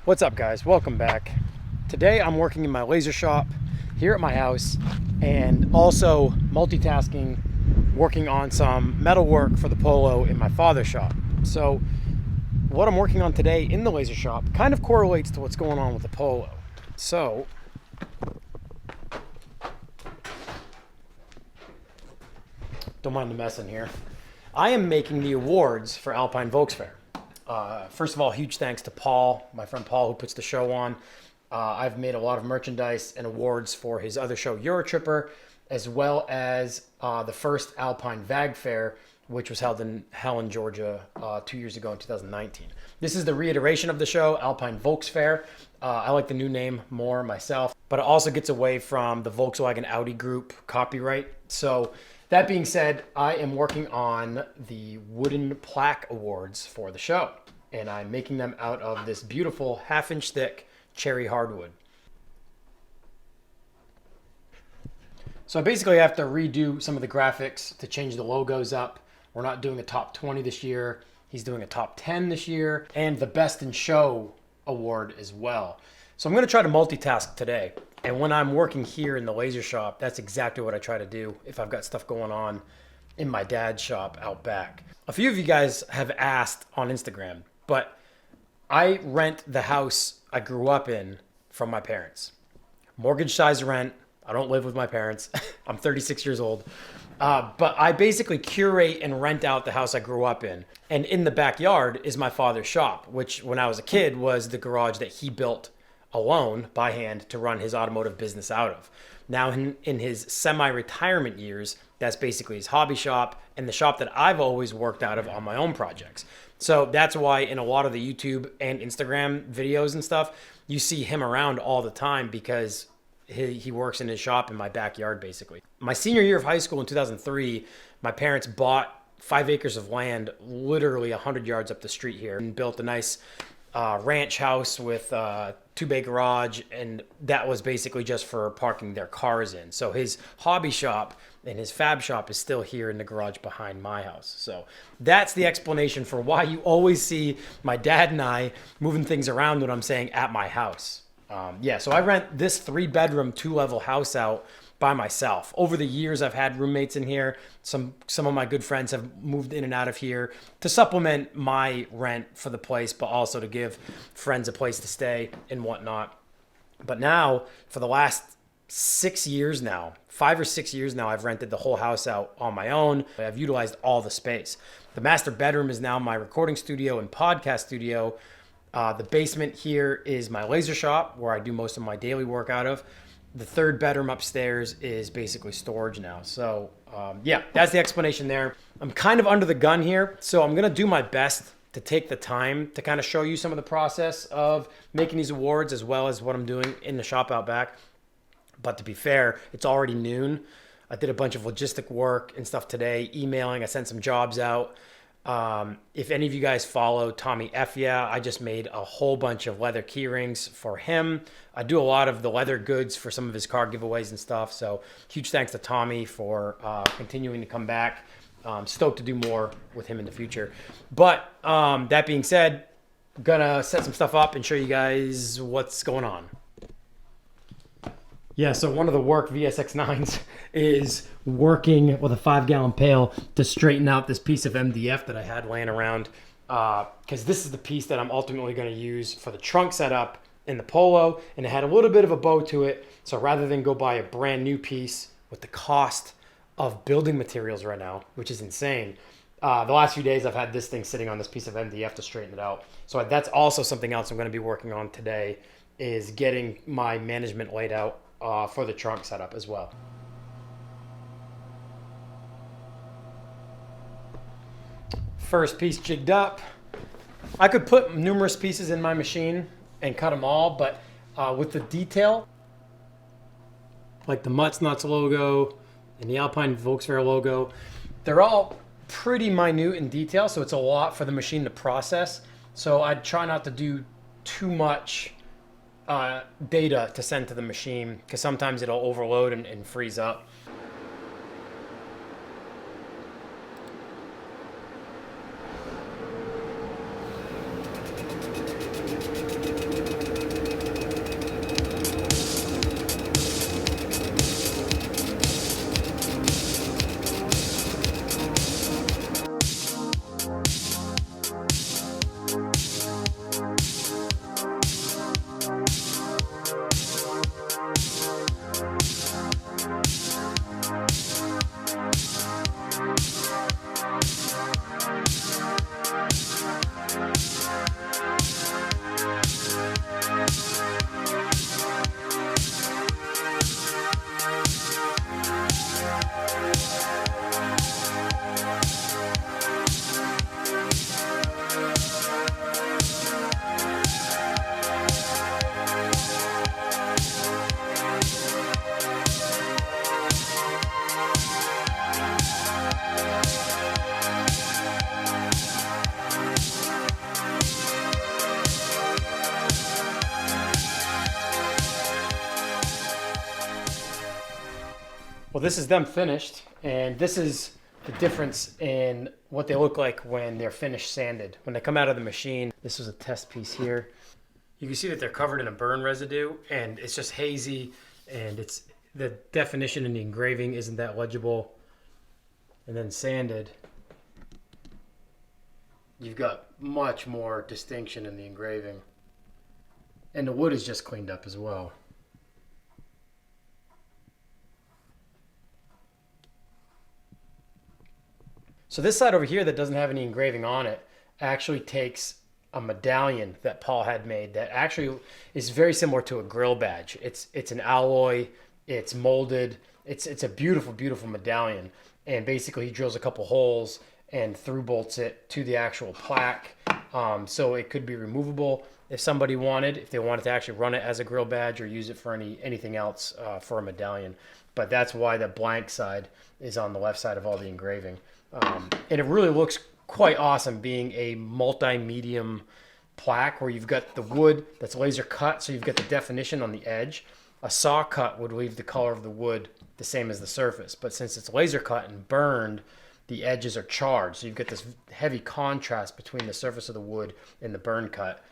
What's up, guys? Welcome back. Today I'm working in my laser shop here at my house and also multitasking, working on some metal work for the Polo in my father's shop. So what I'm working on today in the laser shop kind of correlates to what's going on with the Polo. So don't mind the mess in here. I am making the awards for Alpine Volks Fair. First of all, huge thanks to Paul, my friend Paul, who puts the show on. I've made a lot of merchandise and awards for his other show, Eurotripper, as well as the first Alpine VAG Fair, which was held in Helen, Georgia, 2 years ago in 2019. This is the reiteration of the show, Alpine Volks Fair. I like the new name more myself, but it also gets away from the Volkswagen Audi Group copyright. So that being said, I am working on the wooden plaque awards for the show, and I'm making them out of this beautiful 1/2-inch thick cherry hardwood. So I basically have to redo some of the graphics to change the logos up. We're not doing a top 20 this year. He's doing a top 10 this year, and the Best in Show award as well. So I'm going to try to multitask today. And when I'm working here in the laser shop, that's exactly what I try to do if I've got stuff going on in my dad's shop out back. A few of you guys have asked on Instagram, but I rent the house I grew up in from my parents. Mortgage size rent. I don't live with my parents. I'm 36 years old. But I basically curate and rent out the house I grew up in. And in the backyard is my father's shop, which when I was a kid was the garage that he built alone by hand to run his automotive business out of. Now in his semi-retirement years, that's basically his hobby shop and the shop that I've always worked out of on my own projects. So that's why in a lot of the YouTube and Instagram videos and stuff, you see him around all the time because he works in his shop in my backyard basically. My senior year of high school in 2003, my parents bought 5 acres of land literally 100 yards up the street here and built a nice ranch house with 2-bay garage, and that was basically just for parking their cars in. So his hobby shop and his fab shop is still here in the garage behind my house. So that's the explanation for why you always see my dad and I moving things around when I'm saying at my house. So I rent this 3-bedroom, 2-level house out by myself. Over the years, I've had roommates in here. Some of my good friends have moved in and out of here to supplement my rent for the place, but also to give friends a place to stay and whatnot. But now, for the last 6 years now, 5 or 6 years now, I've rented the whole house out on my own. I've utilized all the space. The master bedroom is now my recording studio and podcast studio. The basement here is my laser shop where I do most of my daily work out of. The 3rd bedroom upstairs is basically storage now. So that's the explanation there. I'm kind of under the gun here, so I'm gonna do my best to take the time to kind of show you some of the process of making these awards as well as what I'm doing in the shop out back. But to be fair, it's already noon. I did a bunch of logistic work and stuff today, emailing. I sent some jobs out. If any of you guys follow Tommy F, I just made a whole bunch of leather key rings for him. I do a lot of the leather goods for some of his car giveaways and stuff. So huge thanks to Tommy for continuing to come back. Stoked to do more with him in the future. But that being said, I'm gonna set some stuff up and show you guys what's going on. Yeah, so one of the work VSX9s is working with a 5-gallon pail to straighten out this piece of MDF that I had laying around, because this is the piece that I'm ultimately going to use for the trunk setup in the Polo, and it had a little bit of a bow to it. So rather than go buy a brand new piece with the cost of building materials right now, which is insane, the last few days I've had this thing sitting on this piece of MDF to straighten it out. So that's also something else I'm going to be working on today, is getting my management laid out for the trunk setup as well. First piece jigged up. I could put numerous pieces in my machine and cut them all, but with the detail, like the Mutts Nuts logo and the Alpine Volks Fair logo, they're all pretty minute in detail, so it's a lot for the machine to process. So I'd try not to do too much data to send to the machine, because sometimes it'll overload and freeze up. Well, this is them finished, and this is the difference in what they look like when they're finished sanded. When they come out of the machine, this was a test piece here. You can see that they're covered in a burn residue, and it's just hazy, and it's the definition in the engraving isn't that legible. And then sanded, you've got much more distinction in the engraving. And the wood is just cleaned up as well. So this side over here that doesn't have any engraving on it actually takes a medallion that Paul had made that actually is very similar to a grill badge. It's an alloy, it's molded, it's a beautiful, beautiful medallion. And basically he drills a couple holes and through bolts it to the actual plaque. So it could be removable if somebody wanted, if they wanted to actually run it as a grill badge or use it for anything else for a medallion. But that's why the blank side is on the left side of all the engraving. And it really looks quite awesome being a multi-medium plaque where you've got the wood that's laser cut, so you've got the definition on the edge. A saw cut would leave the color of the wood the same as the surface, but since it's laser cut and burned, the edges are charred, so you've got this heavy contrast between the surface of the wood and the burn cut.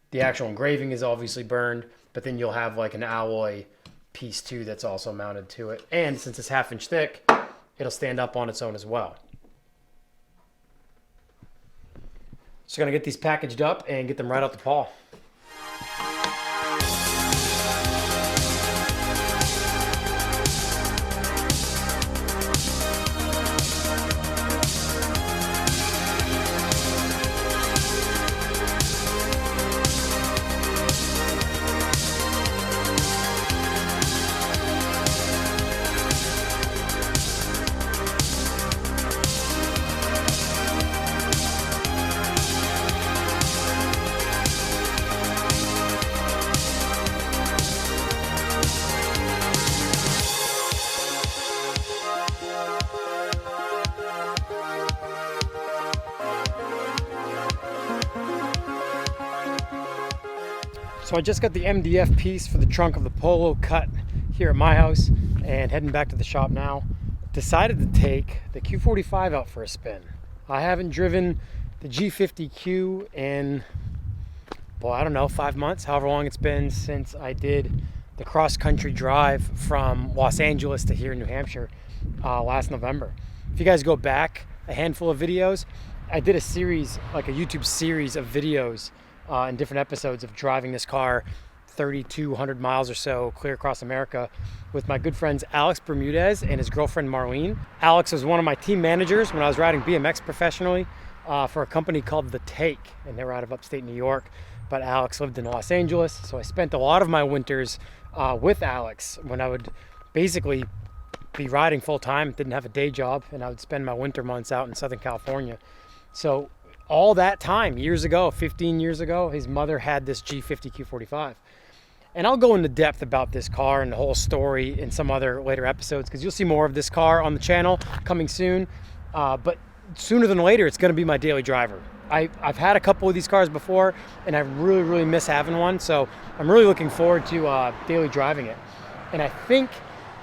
The actual engraving is obviously burned, but then you'll have like an alloy piece too that's also mounted to it. And since it's 1/2 inch thick, it'll stand up on its own as well. So gonna get these packaged up and get them right out to Paul. So I just got the MDF piece for the trunk of the Polo cut here at my house and heading back to the shop now. Decided to take the Q45 out for a spin. I haven't driven the G50Q in, well, I don't know, 5 months, however long it's been since I did the cross-country drive from Los Angeles to here in New Hampshire last November. If you guys go back a handful of videos, I did a series, like a YouTube series of videos in different episodes of driving this car 3,200 miles or so clear across America with my good friends Alex Bermudez and his girlfriend Marlene. Alex was one of my team managers when I was riding BMX professionally for a company called The Take, and they were out of upstate New York, but Alex lived in Los Angeles, so I spent a lot of my winters with Alex when I would basically be riding full time, didn't have a day job, and I would spend my winter months out in Southern California. So all that time, years ago, 15 years ago, his mother had this G50 Q45. And I'll go into depth about this car and the whole story in some other later episodes because you'll see more of this car on the channel coming soon. But sooner than later, it's going to be my daily driver. I've had a couple of these cars before, and I really, really miss having one. So I'm really looking forward to daily driving it. And I think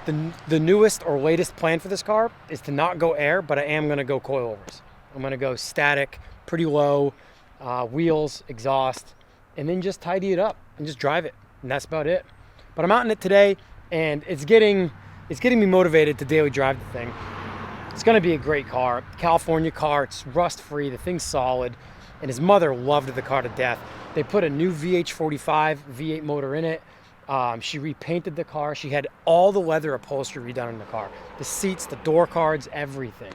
the newest or latest plan for this car is to not go air, but I am going to go coilovers. I'm going to go static, pretty low, wheels, exhaust, and then just tidy it up and just drive it. And that's about it. But I'm out in it today, and it's getting me motivated to daily drive the thing. It's going to be a great car. California car. It's rust-free. The thing's solid. And his mother loved the car to death. They put a new VH45 V8 motor in it. She repainted the car. She had all the leather upholstery redone in the car. The seats, the door cards, everything.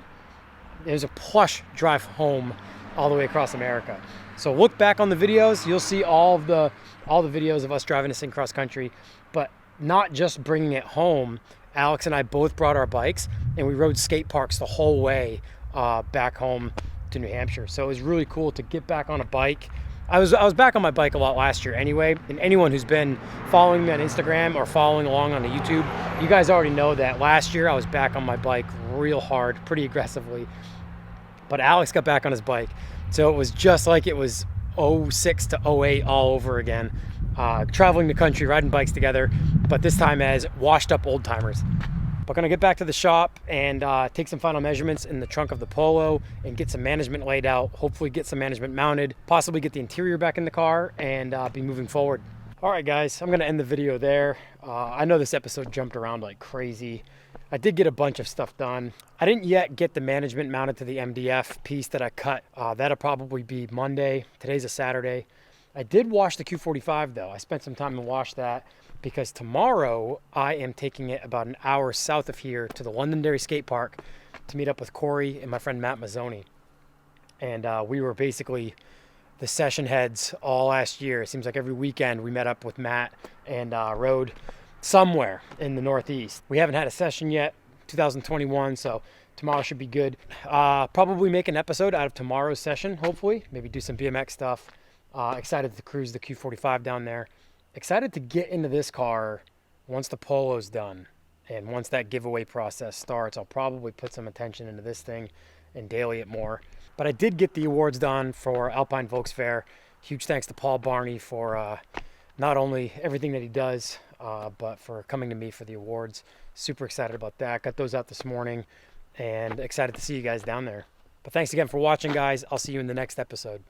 It was a plush drive home all the way across America. So look back on the videos. You'll see all the videos of us driving this thing cross country, but not just bringing it home. Alex and I both brought our bikes, and we rode skate parks the whole way back home to New Hampshire. So it was really cool to get back on a bike. I was back on my bike a lot last year anyway, and anyone who's been following me on Instagram or following along on the YouTube, you guys already know that last year I was back on my bike real hard, pretty aggressively. But Alex got back on his bike. So it was just like it was 06 to 08 all over again. Traveling the country, riding bikes together, but this time as washed up old timers. But gonna get back to the shop and take some final measurements in the trunk of the Polo and get some management laid out, hopefully get some management mounted, possibly get the interior back in the car and be moving forward. All right, guys, I'm gonna end the video there. I know this episode jumped around like crazy. I did get a bunch of stuff done. I didn't yet get the management mounted to the MDF piece that I cut. That'll probably be Monday. Today's a Saturday. I did wash the Q45 though. I spent some time to wash that because tomorrow I am taking it about an hour south of here to the Londonderry Skate Park to meet up with Corey and my friend Matt Mazzoni. And we were basically the session heads all last year. It seems like every weekend we met up with Matt and rode somewhere in the Northeast. We haven't had a session yet, 2021, so tomorrow should be good. Probably make an episode out of tomorrow's session, hopefully. Maybe do some BMX stuff. Excited to cruise the Q45 down there. Excited to get into this car once the Polo's done. And once that giveaway process starts, I'll probably put some attention into this thing and daily it more. But I did get the awards done for Alpine Volks Fair. Huge thanks to Paul Barney for not only everything that he does, but for coming to me for the awards. Super excited about that. Got those out this morning and excited to see you guys down there. But thanks again for watching, guys. I'll see you in the next episode.